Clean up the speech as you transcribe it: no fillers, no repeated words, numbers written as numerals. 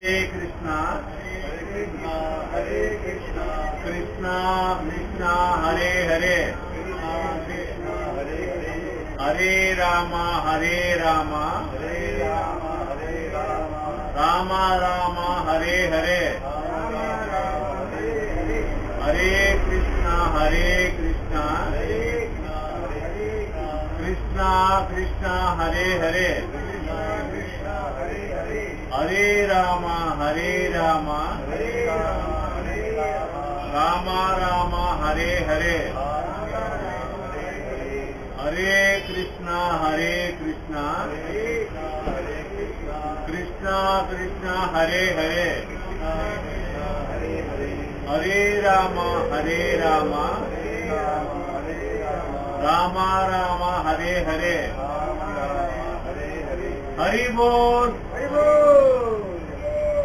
हरे कृष्णा हरे कृष्णा कृष्णा कृष्णा हरे हरे हरे रामा राम राम हरे हरे हरे कृष्णा कृष्णा कृष्णा हरे हरे हरे राम राम राम हरे हरे हरे कृष्णा कृष्णा कृष्णा हरे हरे हरे राम राम राम हरे हरे हरि बोल।